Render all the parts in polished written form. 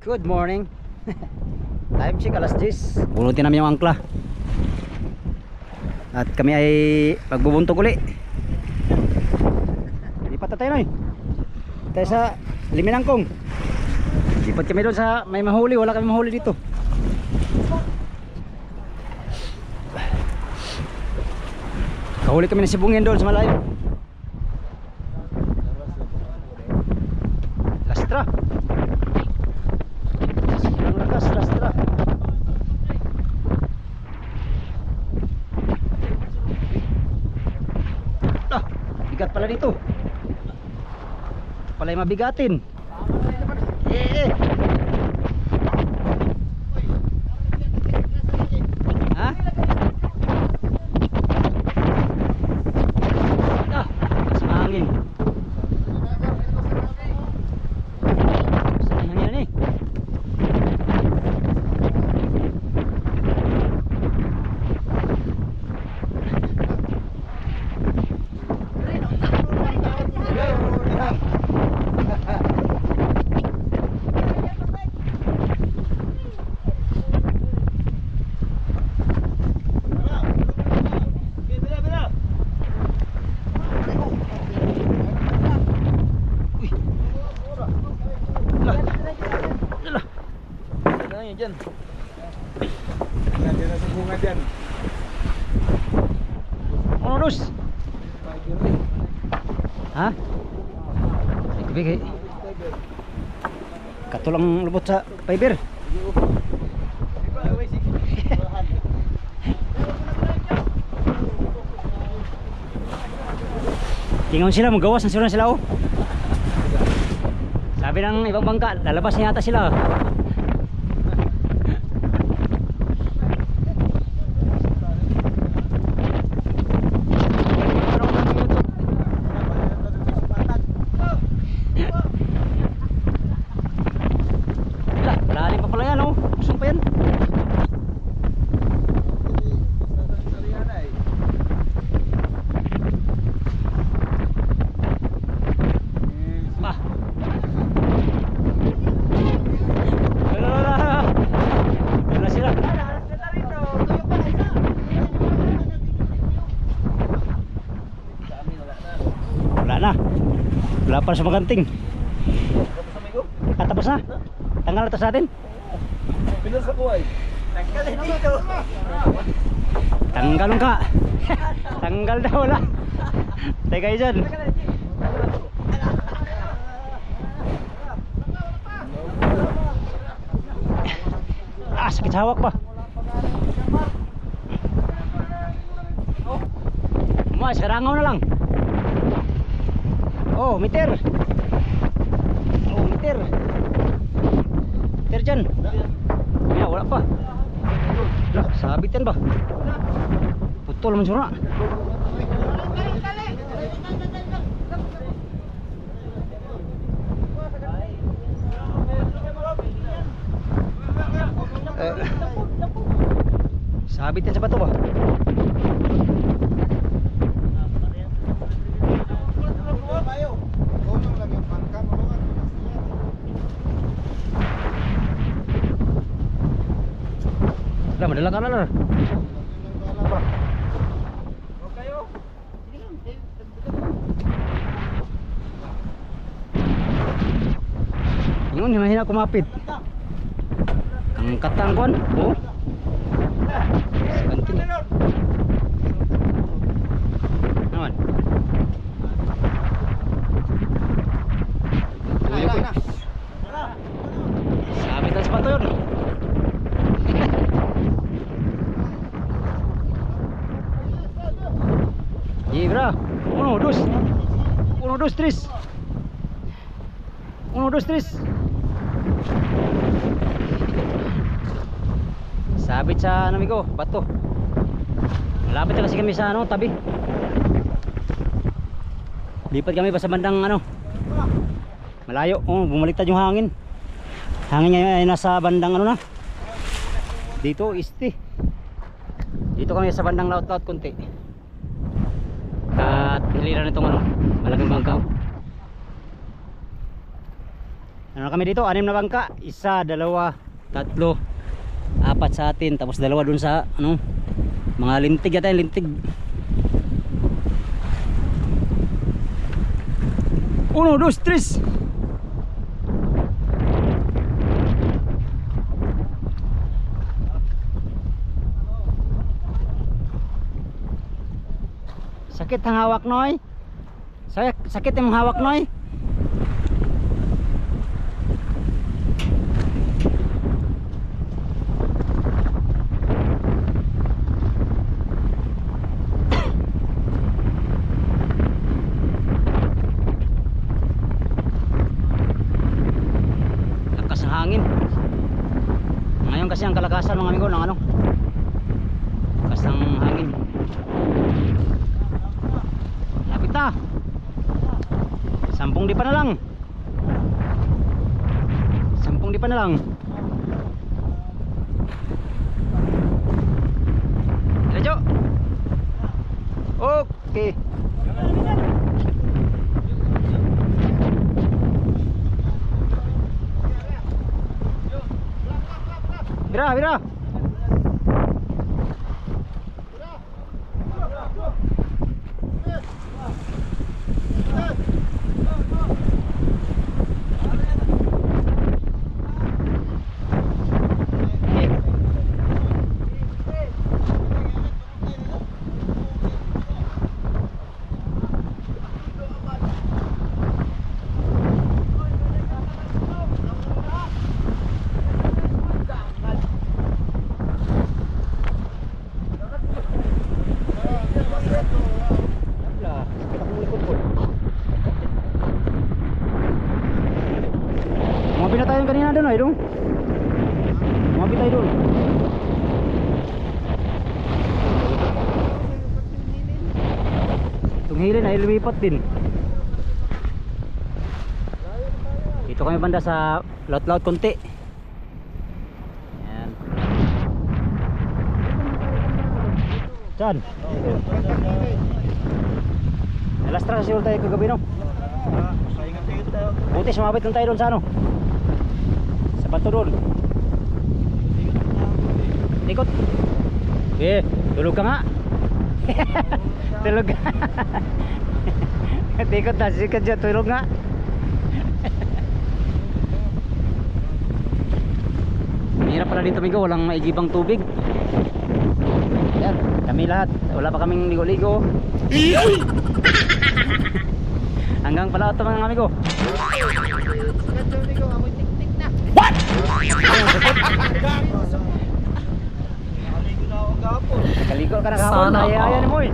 Good morning. Time check alas 10. Bunutin namin yung angkla. At kami ay magbubuntog uli. Lipat na tayo na tayo sa Liminangkong. Lipat kami doon sa may mahuli. Wala kami mahuli dito. Kahuli kami ng sibungin doon sa malayo. Lastra. Ang lakas, lastra. Ah, bigat pala dito. Pala'y mabigatin. Ha? Ah, mas mahangin. Saan hangin na ni? Dyan. Nandiyan na sa bunga dyan. Ano dos? Ha? Bigay. Katulang lubot sa fiber. Tingon sila, magawas na sila oh. Sabi ng ibang bangka, lalabas na yata sila. Malalim pa pala yan oh. Kusong pa yan. Wala sila. Wala na. Wala pa sa maganting. Tapos na. Tanggal atas natin. Pinas ako ay. Tanggal dito. Tanggalon ka. Tanggal daw wala. Teka kayo dyan. Ah, sakit hawak pa. Mas, karangaw na lang. Oh, meter. Oh, meter. Meter dyan. Ya, wala pa. Lah, sabitan ba? Putol man sura. Sabitan sa bato ba? Lah, madala ka na lang. Yun, mahina kumapit. Ang katangkon, oh. Sekanting. Naman. Tuyok eh. Sabitan sa bato yun. Ibra, 1, 2, 1, 2, 3. 1, 2, 3. Sabit sa ano amigo, bato. Malapit na kasi kami sa ano, tabi. Lipat kami pa sa bandang ano. Malayo, oh, bumaliktad yung hangin. Hangin ngayon ay nasa bandang ano na. Dito, este. Dito kami sa bandang laut-laut konti. At niliran itong ano, malaking bangkaw. Ano na kami dito? 6 na bangka. 1, 2, 3, 4 sa atin. Tapos 2 dun sa ano, mga lintig yata yung lintig. 1, 2, 3. Sakit ang hawak noy. Sakit yung hawak noy. Lakas ng hangin. Ngayon kasi ang kalakasan mga amigo ng ano, lakas ng hangin. Lapit na. 10 di pa na lang. 10 di pa na lang. Diretso. Okay. Bira, bira. Mga tayo kanina doon ay dong. Mga tayo doon. Tunghilin ay lumipat din. Dito kami banda sa laut-laut konti. Ayan. Saan? Nalastra sa siguro tayo kagabi no? Buti sumabit lang tayo doon sa ano? Sa bato doon. Ikot. Tulog ka nga. Tulog ka. Ikot na, sikat dyan, tulog nga. Mahirap pala dito amigo, walang maigibang tubig. Yan, kami lahat, wala pa kaming ligo-ligo. Hanggang pala ito mga amigo. What? Kaligo ka na kahapon, ayaya ni Moy.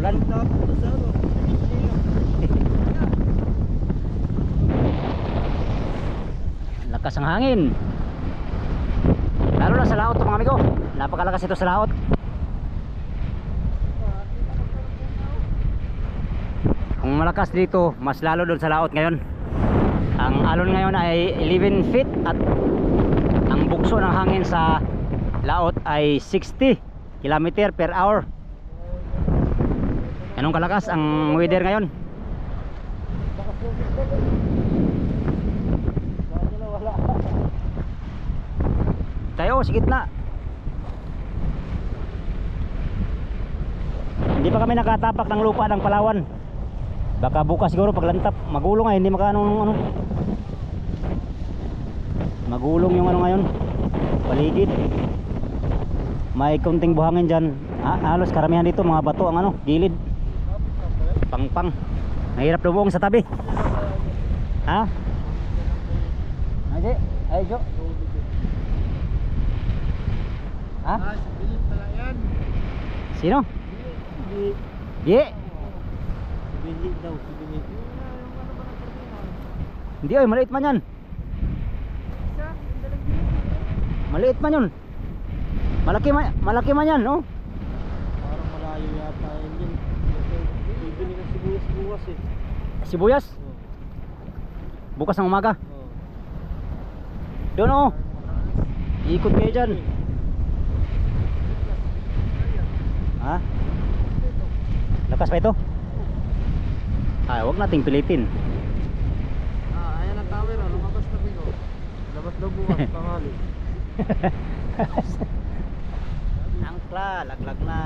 Ulan. Lakas ang hangin. Lalo na sa laot mga amigo. Napakalakas ito sa laot. Kung malakas dito, mas lalo doon sa laot ngayon. Ang alon ngayon ay 11 feet at ang bugso ng hangin sa laot ay 60 km/h. Anong kalakas ang weather ngayon? Tayo sa gitna. Hindi pa kami nakatapak ng lupa ng Palawan. Baka bukas siguro paglantap magulong ay hindi makaano ano. Magulong yung ano ngayon. Paligid. May konting buhangin diyan. Halos karamihan dito mga bato ang ano, gilid. Pangpang. Mahirap lubong sa tabi. Ha? Aje, ay Jo. Ha? Sino? Di. Bili daw, bili. Hindi ay maliit man yan. Maliit man yun. Malaki man yan, no? Parang malayo yata yun din. Bibili ng sibuyas eh. Sibuyas? Bukas ng umaga. Doon oh. Ikot kayo dyan. Ha? Lakas pa ito? Ay, huwag nating pilitin. bukas, tanghali. Angkla, laglag na.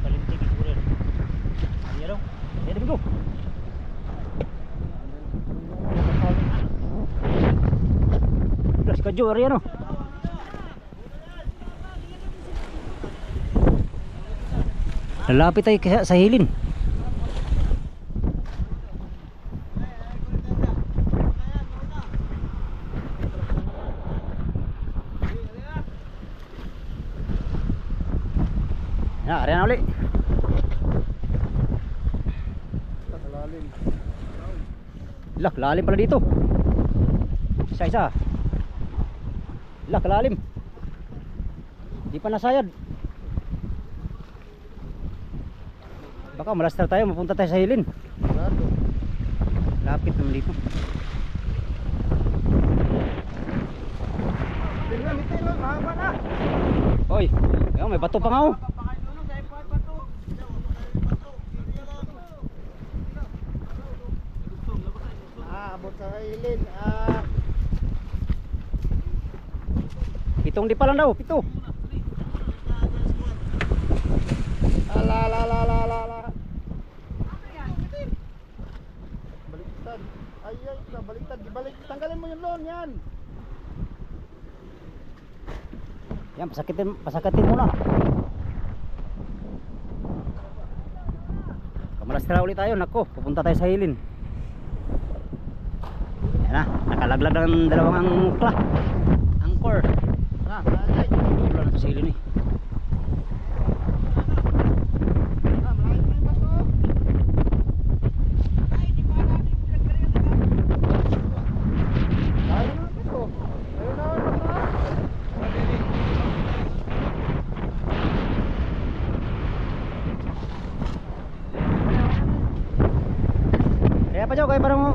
Palintik itu rin. Iya dong. Ya demi go. Plus ka Jory ano. Lalapit tayo sa hilin. Ya, ari na uli. Kalalim. Lah, lalim pala dito. Isa-isa. Lah, kalalim. Di pa nasayad. Baka malastar tayo, mapunta tayo sa hilin. Sarado. Lapit naman dito. Tingnan, ito lang, mahaba na. Oy, ayun, may bato pa nga oh. Abot sa kailin. Pitong di pa lang daw, pito. Ala. Baliktad. Ay, baliktad. Dibalik. Tanggalin mo yung loan yan. Yan, pasakatin muna. Kamalastra ulit tayo, nako, pupunta tayo sa hilin. Yan na, nakalaglag ng dalawang angkla. Angkor. Na, wala na to sa hilin eh. Kaya pa Joe, kaya parang mo.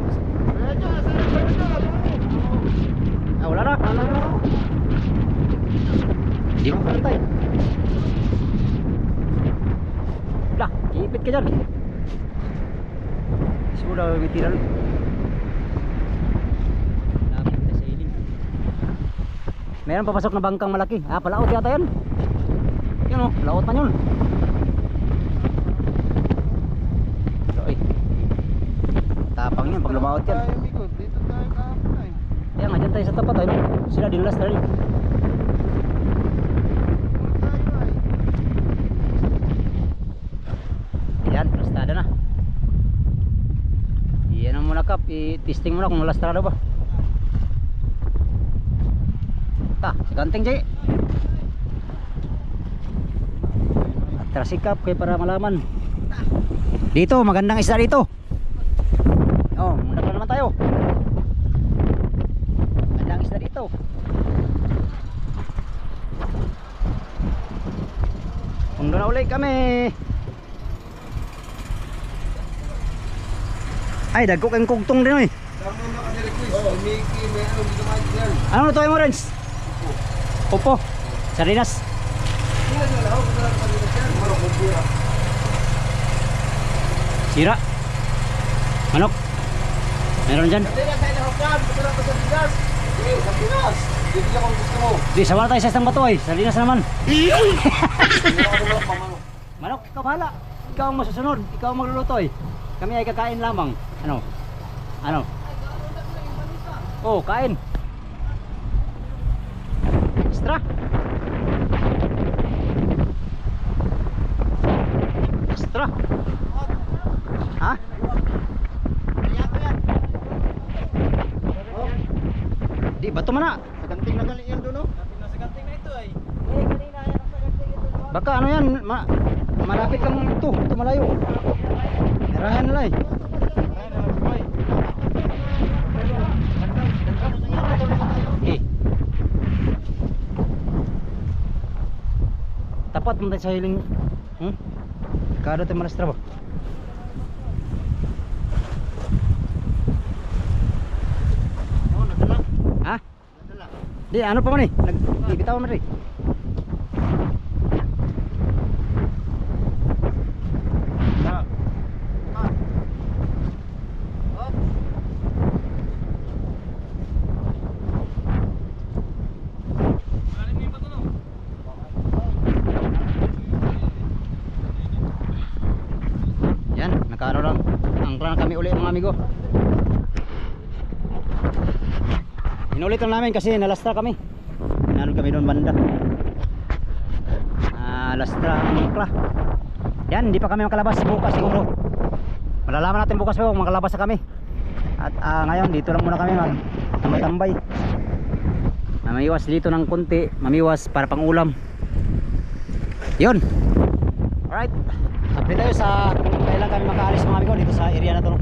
Ah, wala na. Hindi mo pantay. Lah, ipit ka dyan. Siguro may tiran. Lapit na sa ilim. Meron papasok na bangkang malaki. Ah, palaot yata yan. Yun o, laot na yun. Ay, tapang yan pag lumawat yan. Dito tayo kahapon ay. Kaya nga dyan tayo sa tapat ay, no? Sila dinulas na rin. Ayan, lastada na. Iyan ang muna kap, i-testing muna kung lastada ba. Ta, ganting Jay. At sikap kayo para malaman. Dito, magandang isda dito. Oh, muna pa naman tayo. Magandang isda dito. Pundo na ulit kami. Ay, dagko kang kugtong din eh. Ano to mo Renz? Opo. Sardinas. Sira. Manok. Meron dyan. Di, sawa tayo sa isang bato ay. Sardinas naman. Manok, ikaw bahala. Ikaw ang masusunod. Ikaw ang magluluto eh. Kami ay kakain lamang. Ano? Ano? Oh, kain. Extra. Extra. Ha? Di, bato mana? Sa kanting na gali yan doon, no? Sa kanting na ito ay. Baka ano yan, malapit kang ito malayo. Merahan nila eh. Tapat mo tayo sa hiling. Kado tayo malastra ba? Di ano pa man eh. Nagbibitaw man rin. Yan, nakaano lang. Angkla na kami uli mga amigo. Inulit lang namin kasi nalastra kami. Inanod kami doon banda. Lastra ang angkla. Yan, hindi pa kami makalabas bukas siguro. Malalaman natin bukas kung makalabas na kami. At ngayon dito lang muna kami tambay-tambay. Mamiwas dito ng konti, mamiwas para pang ulam. Yun. Alright. Update tayo sa kung kailan kami makaalis mga amigo dito sa area na to.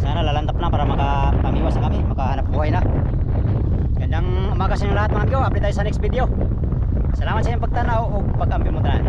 Sana lalantap na para makapamiwas na kami, makahanap buhay na. Gandang umaga sa inyo lahat mga amigo. Update tayo sa next video. Salamat sa inyong pagtanaw o pag-ambimontanan.